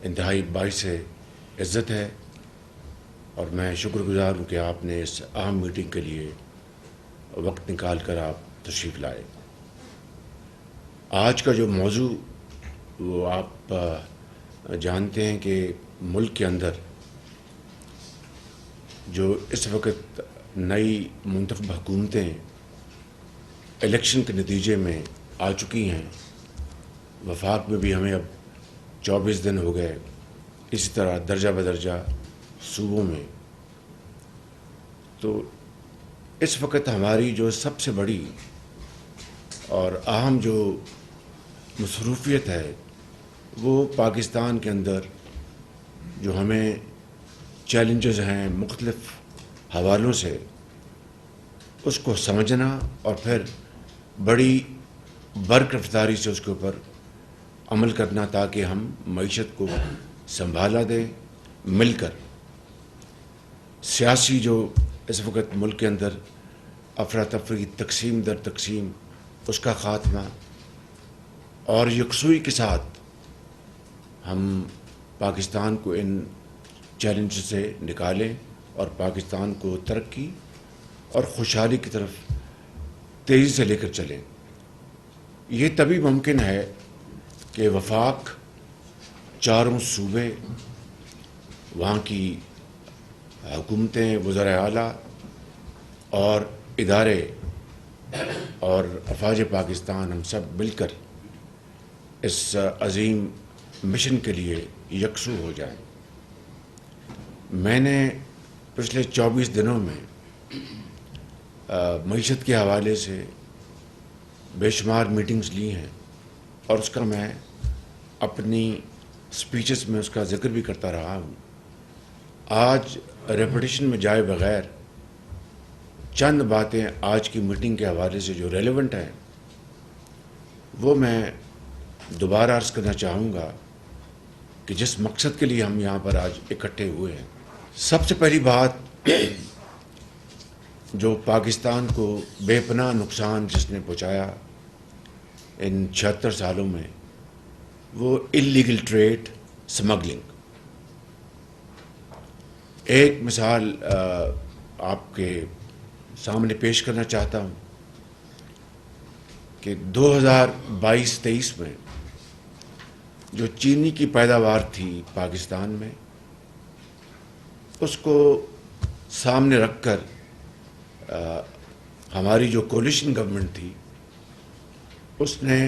انتہائی باعث عزت ہے اور میں شکر گزار ہوں کہ آپ نے اس اہم میٹنگ کے لیے وقت نکال کر آپ تشریف لائے۔ آج کا جو موضوع وہ آپ جانتے ہیں کہ ملک کے اندر جو اس وقت نئی منتخب حکومتیں الیکشن کے نتیجے میں آ چکی ہیں، وفاق میں بھی ہمیں اب 24 دن ہو گئے، اسی طرح درجہ بدرجہ صوبوں میں، تو اس وقت ہماری جو سب سے بڑی اور اہم جو مصروفیت ہے وہ پاکستان کے اندر جو ہمیں چیلنجز ہیں مختلف حوالوں سے، اس کو سمجھنا اور پھر بڑی برق رفتاری سے اس کے اوپر عمل کرنا تاکہ ہم معیشت کو سنبھالا دیں مل کر۔ سیاسی جو اس وقت ملک کے اندر افراتفری، تقسیم در تقسیم، اس کا خاتمہ اور یکسوئی کے ساتھ ہم پاکستان کو ان چیلنج سے نکالیں اور پاکستان کو ترقی اور خوشحالی کی طرف تیزی سے لے کر چلیں۔ یہ تبھی ممکن ہے کہ وفاق، چاروں صوبے، وہاں کی حکومتیں، وزراء اعلیٰ اور ادارے اور افواج پاکستان، ہم سب مل کر اس عظیم مشن کے لیے یکسو ہو جائیں۔ میں نے پچھلے 24 دنوں میں معیشت کے حوالے سے بے شمار میٹنگز لی ہیں اور اس کا میں اپنی سپیچز میں اس کا ذکر بھی کرتا رہا ہوں۔ آج ریپیٹیشن میں جائے بغیر چند باتیں آج کی میٹنگ کے حوالے سے جو ریلیونٹ ہیں وہ میں دوبارہ عرض کرنا چاہوں گا کہ جس مقصد کے لیے ہم یہاں پر آج اکٹھے ہوئے ہیں۔ سب سے پہلی بات جو پاکستان کو بے پناہ نقصان جس نے پہنچایا ان 76 سالوں میں، وہ اللیگل ٹریڈ، سمگلنگ۔ ایک مثال آپ کے سامنے پیش کرنا چاہتا ہوں کہ 2022-23 میں جو چینی کی پیداوار تھی پاکستان میں، اس کو سامنے رکھ کر ہماری جو کولیشن گورنمنٹ تھی اس نے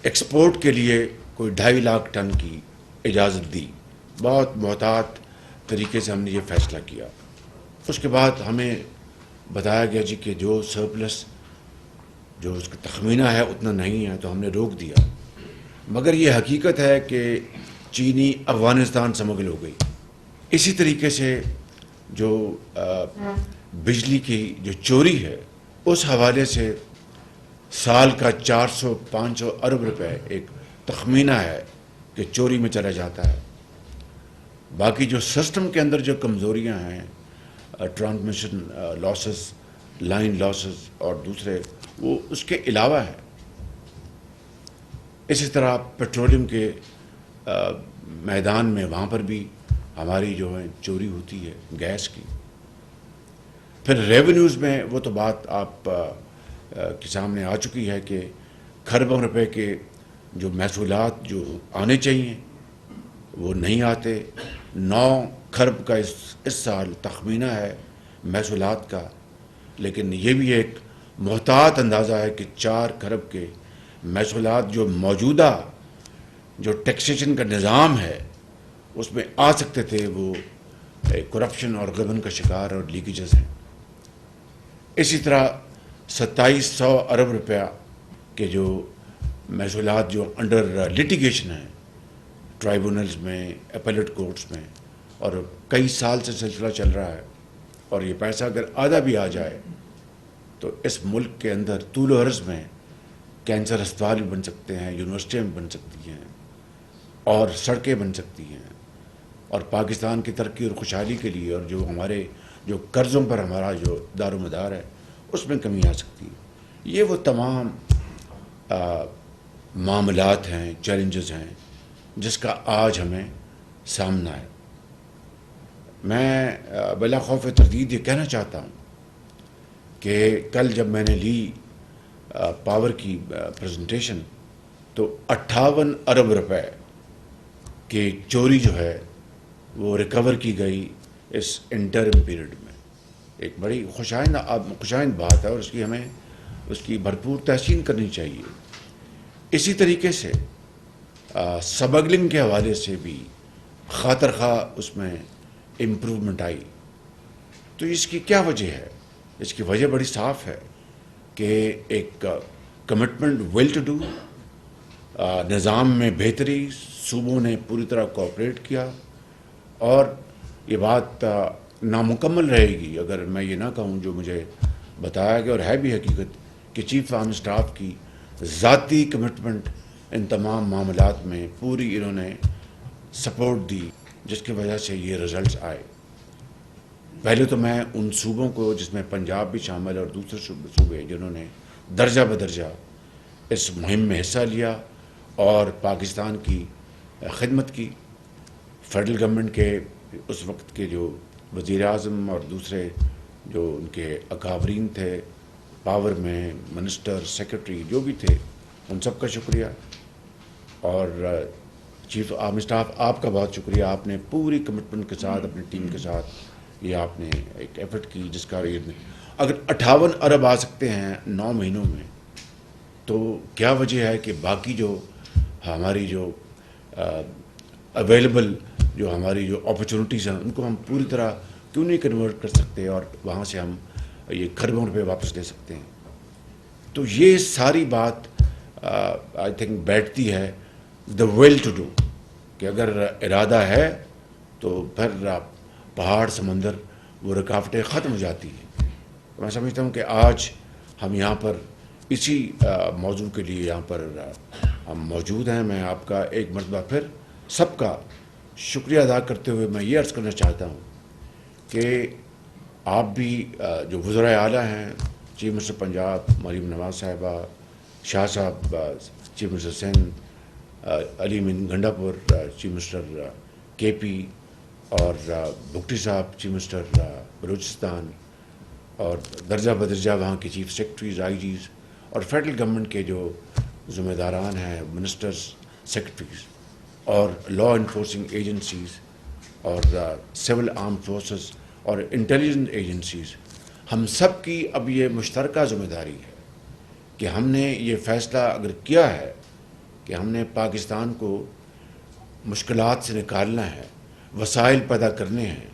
ایکسپورٹ کے لیے کوئی 2.5 لاکھ ٹن کی اجازت دی۔ بہت محتاط طریقے سے ہم نے یہ فیصلہ کیا۔ اس کے بعد ہمیں بتایا گیا جی کہ جو سرپلس جو اس کا تخمینہ ہے اتنا نہیں ہے، تو ہم نے روک دیا۔ مگر یہ حقیقت ہے کہ چینی افغانستان سمگل ہو گئی۔ اسی طریقے سے جو بجلی کی جو چوری ہے، اس حوالے سے سال کا 400-500 ارب روپے ایک تخمینہ ہے کہ چوری میں چلا جاتا ہے۔ باقی جو سسٹم کے اندر جو کمزوریاں ہیں، ٹرانسمیشن لاسز، لائن لاسز اور دوسرے، وہ اس کے علاوہ ہے۔ اسی طرح پیٹرولیم کے میدان میں وہاں پر بھی ہماری جو ہے چوری ہوتی ہے گیس کی۔ پھر ریونیوز میں وہ تو بات آپ کے سامنے آ چکی ہے کہ کھربوں روپے کے جو محصولات جو آنے چاہیے وہ نہیں آتے۔ 9 کھرب کا اس سال تخمینہ ہے محصولات کا، لیکن یہ بھی ایک محتاط اندازہ ہے کہ 4 کھرب کے محصولات جو موجودہ جو ٹیکسیشن کا نظام ہے اس میں آ سکتے تھے، وہ کرپشن اور غبن کا شکار اور لیکیجز ہیں۔ اسی طرح 2700 ارب روپیہ کے جو محصولات جو انڈر لٹیگیشن ہیں ٹرائیبونلز میں، اپیلیٹ کورٹس میں، اور کئی سال سے سلسلہ چل رہا ہے، اور یہ پیسہ اگر آدھا بھی آ جائے تو اس ملک کے اندر طول و عرض میں کینسر اسپتال بھی بن سکتے ہیں، یونیورسٹیاں بھی بن سکتی ہیں اور سڑکیں بن سکتی ہیں، اور پاکستان کی ترقی اور خوشحالی کے لیے اور جو ہمارے جو قرضوں پر ہمارا جو دار و مدار ہے اس میں کمی آ سکتی ہے۔ یہ وہ تمام معاملات ہیں، چیلنجز ہیں جس کا آج ہمیں سامنا ہے. میں بلا خوف تردید یہ کہنا چاہتا ہوں کہ کل جب میں نے لی پاور کی پریزنٹیشن تو 58 ارب روپے کی چوری جو ہے وہ ریکور کی گئی اس انٹرم پیریڈ میں. ایک بڑی خوشائند بات ہے اور اس کی ہمیں اس کی بھرپور تحسین کرنی چاہیے. اسی طریقے سے سمگلنگ کے حوالے سے بھی خاطر خواہ اس میں امپروومنٹ آئی. تو اس کی کیا وجہ ہے؟ اس کی وجہ بڑی صاف ہے کہ ایک کمٹمنٹ ول ٹو ڈو، نظام میں بہتری، صوبوں نے پوری طرح کوآپریٹ کیا. اور یہ بات نامکمل رہے گی اگر میں یہ نہ کہوں جو مجھے بتایا گیا اور ہے بھی حقیقت کہ چیف آرمی اسٹاف کی ذاتی کمٹمنٹ ان تمام معاملات میں پوری انہوں نے سپورٹ دی، جس کی وجہ سے یہ رزلٹس آئے. پہلے تو میں ان صوبوں کو جس میں پنجاب بھی شامل ہے اور دوسرے صوبے جنہوں نے درجہ بدرجہ اس مہم میں حصہ لیا اور پاکستان کی خدمت کی. فیڈرل گورنمنٹ کے اس وقت کے جو وزیر اعظم اور دوسرے جو ان کے اکابرین تھے پاور میں، منسٹر، سیکرٹری جو بھی تھے، ان سب کا شکریہ. اور چیف آرمی اسٹاف آپ کا بہت شکریہ. آپ نے پوری کمٹمنٹ کے ساتھ اپنی ٹیم کے ساتھ یہ آپ نے ایک ایفرٹ کی جس کا اگر 58 ارب آ سکتے ہیں 9 مہینوں میں تو کیا وجہ ہے کہ باقی جو ہماری جو اویلیبل جو ہماری جو اپرچونٹیز ہیں ان کو ہم پوری طرح کیوں نہیں کنورٹ کر سکتے اور وہاں سے ہم یہ کھربوں روپے واپس لے سکتے ہیں. تو یہ ساری بات آئی تھنک بیٹھتی ہے دا ول ٹو ڈو کہ اگر ارادہ ہے تو پھر پہاڑ سمندر وہ رکاوٹیں ختم ہو جاتی ہیں. میں سمجھتا ہوں کہ آج ہم یہاں پر اسی موضوع کے لیے یہاں پر ہم موجود ہیں. میں آپ کا ایک مرتبہ پھر سب کا شکریہ ادا کرتے ہوئے میں یہ عرض کرنا چاہتا ہوں کہ آپ بھی جو وزرائے اعلیٰ ہیں، چیف منسٹر پنجاب مریم نواز صاحبہ، شاہ صاحب چیف منسٹر سندھ، علی امین گنڈا پور چیف منسٹر کے پی، اور بگٹی صاحب چیف منسٹر بلوچستان، اور درجہ بدرجہ وہاں کے چیف سیکرٹریز، آئی جیز، اور فیڈرل گورنمنٹ کے جو ذمہ داران ہیں، منسٹرز، سیکرٹریز، اور لا انفورسنگ ایجنسیز، اور سول آرم فورسز اور انٹیلیجنس ایجنسیز، ہم سب کی اب یہ مشترکہ ذمہ داری ہے کہ ہم نے یہ فیصلہ اگر کیا ہے کہ ہم نے پاکستان کو مشکلات سے نکالنا ہے، وسائل پیدا کرنے ہیں،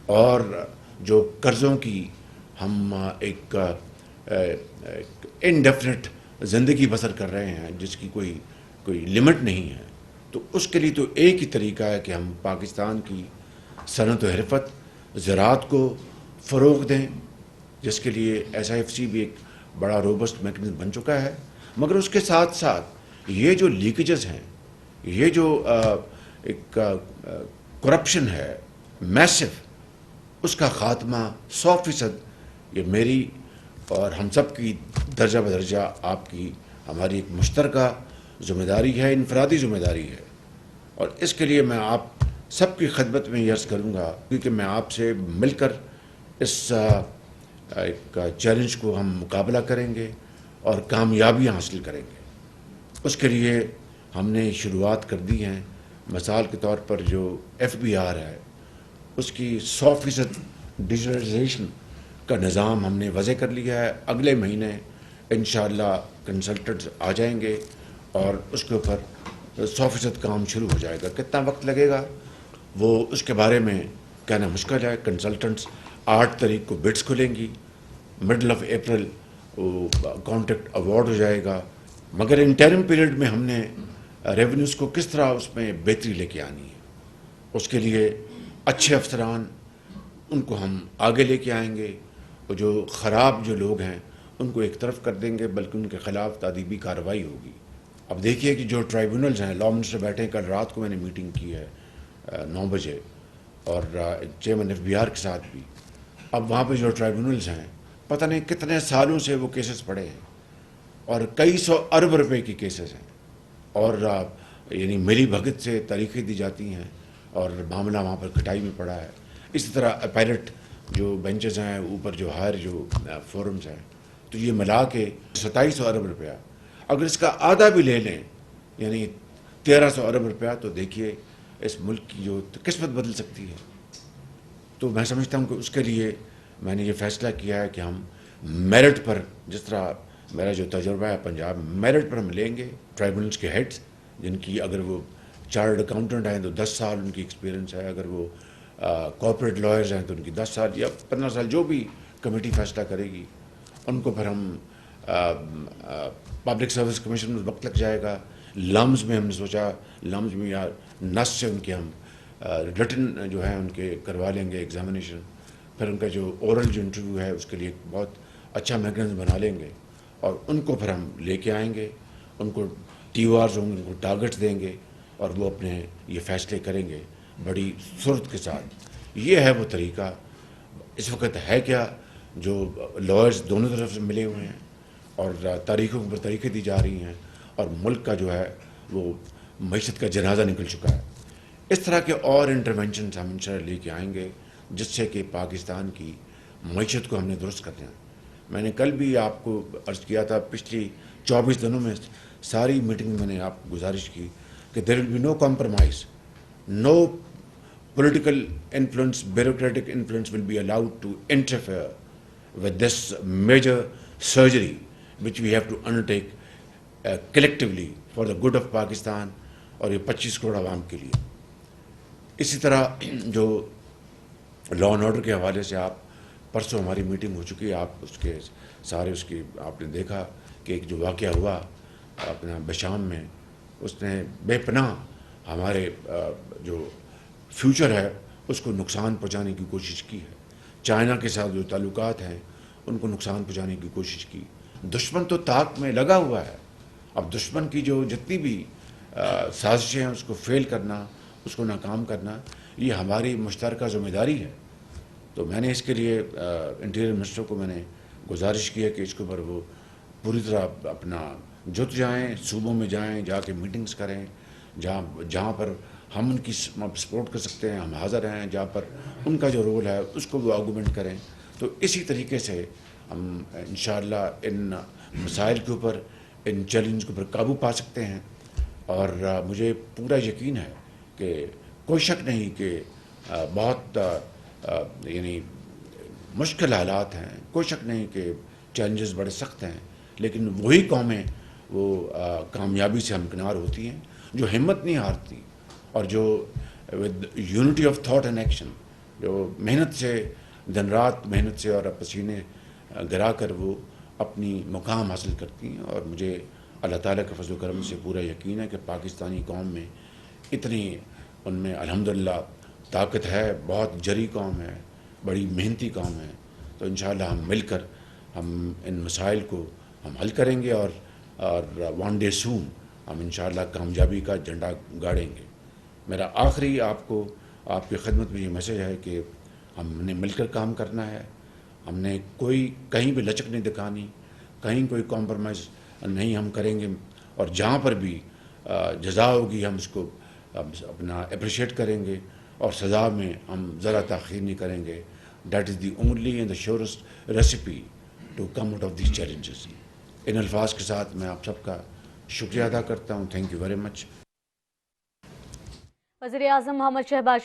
اور جو قرضوں کی ہم ایک انڈیفینٹ زندگی بسر کر رہے ہیں جس کی کوئی لمٹ نہیں ہے، تو اس کے لیے تو ایک ہی طریقہ ہے کہ ہم پاکستان کی صنعت و حرفت، زراعت کو فروغ دیں، جس کے لیے ایس آئی ایف سی بھی ایک بڑا روبسٹ میکنزم بن چکا ہے. مگر اس کے ساتھ ساتھ یہ جو لیکیجز ہیں، یہ جو ایک کرپشن ہے میسو، اس کا خاتمہ 100% یہ میری اور ہم سب کی درجہ بدرجہ آپ کی ہماری ایک مشترکہ ذمہ داری ہے، انفرادی ذمہ داری ہے. اور اس کے لیے میں آپ سب کی خدمت میں یہ عرض کروں گا کیونکہ میں آپ سے مل کر اس ایک چیلنج کو ہم مقابلہ کریں گے اور کامیابیاں حاصل کریں گے. اس کے لیے ہم نے شروعات کر دی ہیں. مثال کے طور پر جو ایف بی آر ہے اس کی 100% ڈیجیٹلائزیشن کا نظام ہم نے وضع کر لیا ہے. اگلے مہینے انشاءاللہ کنسلٹنٹس آ جائیں گے اور اس کے اوپر 100% کام شروع ہو جائے گا. کتنا وقت لگے گا وہ اس کے بارے میں کہنا مشکل ہے. کنسلٹنٹس 8 تاریخ کو بڈس کھلیں گی، مڈل آف اپریل وہ کانٹریکٹ اوارڈ ہو جائے گا. مگر انٹرم پیریڈ میں ہم نے ریونیوز کو کس طرح اس میں بہتری لے کے آنی ہے، اس کے لیے اچھے افسران ان کو ہم آگے لے کے آئیں گے، اور جو خراب جو لوگ ہیں ان کو ایک طرف کر دیں گے، بلکہ ان کے خلاف تادیبی کارروائی ہوگی. اب دیکھیے کہ جو ٹرائیبونلز ہیں، لا منسٹر بیٹھے ہیں، کل رات کو میں نے میٹنگ کی ہے 9 بجے اور چیئرمین ایف بی آر کے ساتھ بھی. اب وہاں پہ جو ٹرائیبونلز ہیں پتہ نہیں کتنے سالوں سے وہ کیسز پڑے ہیں اور کئی 100 ارب روپے کی کیسز ہیں، اور یعنی ملی بھگت سے تاریخیں دی جاتی ہیں اور معاملہ وہاں پر کھٹائی میں پڑا ہے. اسی طرح پائلٹ جو بینچز ہیں اوپر جو ہائر جو فورمز ہیں, تو یہ ملا کے 2700 ارب روپیہ, اگر اس کا آدھا بھی لے لیں یعنی 1300 ارب روپیہ, تو دیکھیے اس ملک کی جو قسمت بدل سکتی ہے. تو میں سمجھتا ہوں کہ اس کے لیے میں نے یہ فیصلہ کیا ہے کہ ہم میرٹ پر, جس طرح میرا جو تجربہ ہے پنجاب میں, میرٹ پر ہم لیں گے ٹرائبونلس کے ہیڈز, جن کی اگر وہ چارٹرڈ اکاؤنٹنٹ ہیں تو 10 سال ان کی ایکسپیرینس ہے, اگر وہ کارپوریٹ لائرز ہیں تو ان کی 10 سال یا 15 سال, جو بھی کمیٹی فیصلہ کرے گی. ان کو پھر ہم پبلک سروس کمیشن میں وقت لگ جائے گا. لمز میں ہم نے سوچا لمز میں یا نس سے ان کے ہم ریٹن جو ہے ان کے کروا لیں گے ایگزامینیشن. پھر ان کا جو اورل جو انٹرویو ہے اس کے لیے ایک بہت اچھا میکنزم بنا لیں گے, اور ان کو پھر ہم لے کے آئیں گے. ان کو ٹی او آرز ہوں گے, ان کو ٹارگٹس دیں گے, اور وہ اپنے یہ فیصلے کریں گے بڑی سرعت کے ساتھ. یہ ہے وہ طریقہ. اس وقت ہے کیا, جو لائرز دونوں طرف سے ملے ہوئے ہیں اور تاریخوں پر تاریخیں دی جا رہی ہیں, اور ملک کا جو ہے وہ معیشت کا جنازہ نکل چکا ہے. اس طرح کے اور انٹرونشنز ہم انشاءاللہ لے کے آئیں گے, جس سے کہ پاکستان کی معیشت کو ہم نے درست کر دیا. میں نے کل بھی آپ کو عرض کیا تھا, پچھلی 24 دنوں میں ساری میٹنگ میں نے آپ کو گزارش کی کہ there will be no compromise, no political influence, bureaucratic influence will be allowed to interfere with this major surgery which we have to undertake collectively for the good of Pakistan اور یہ 25 کروڑ عوام کے لیے. اسی طرح جو لا اینڈ آرڈر کے حوالے سے آپ پرسوں ہماری میٹنگ ہو چکی ہے, آپ اس کے سارے اس کی آپ نے دیکھا کہ ایک جو واقعہ ہوا اپنا بشام میں, اس نے بے پناہ ہمارے جو فیوچر ہے اس کو نقصان پہنچانے کی کوشش کی ہے. چائنا کے ساتھ جو تعلقات ہیں ان کو نقصان پہنچانے کی کوشش کی. دشمن تو طاق میں لگا ہوا ہے. اب دشمن کی جو جتنی بھی سازشیں ہیں اس کو فیل کرنا, اس کو ناکام کرنا, یہ ہماری مشترکہ ذمہ داری ہے. تو میں نے اس کے لیے انٹیریئر منسٹر کو میں نے گزارش کی ہے کہ اس کے اوپر وہ پوری طرح اپنا جت جائیں, صوبوں میں جائیں, جا کے میٹنگز کریں, جہاں پر ہم ان کی سپورٹ کر سکتے ہیں ہم حاضر ہیں, جہاں پر ان کا جو رول ہے اس کو وہ آرگومنٹ کریں. تو اسی طریقے سے ہم انشاءاللہ ان مسائل کے اوپر, ان چیلنج کے اوپر قابو پا سکتے ہیں. اور مجھے پورا یقین ہے کہ کوئی شک نہیں کہ بہت یعنی مشکل حالات ہیں, کوئی شک نہیں کہ چیلنجز بڑے سخت ہیں, لیکن وہی قومیں وہ کامیابی سے ہمکنار ہوتی ہیں جو ہمت نہیں ہارتی, اور جو with unity of thought and action, جو محنت سے دن رات محنت سے اور پسینے گرا کر وہ اپنی مقام حاصل کرتی ہیں. اور مجھے اللہ تعالیٰ کے فضل و کرم سے پورا یقین ہے کہ پاکستانی قوم میں اتنی ان میں الحمدللہ طاقت ہے, بہت جری قوم ہے, بڑی محنتی قوم ہے. تو انشاءاللہ ہم مل کر ہم ان مسائل کو ہم حل کریں گے, اور ون ڈے سون ہم انشاءاللہ کامیابی کا جھنڈا گاڑیں گے. میرا آخری آپ کو آپ کی خدمت میں یہ میسج ہے کہ ہم نے مل کر کام کرنا ہے. ہم نے کوئی کہیں بھی لچک نہیں دکھانی, کہیں کوئی کمپرومائز نہیں ہم کریں گے, اور جہاں پر بھی جزا ہوگی ہم اس کو اپنا اپریشیٹ کریں گے, اور سزا میں ہم ذرا تاخیر نہیں کریں گے. That is the only and the surest recipe to come out of these challenges. ان الفاظ کے ساتھ میں آپ سب کا شکریہ ادا کرتا ہوں. Thank you very much. وزیر اعظم محمد شہباز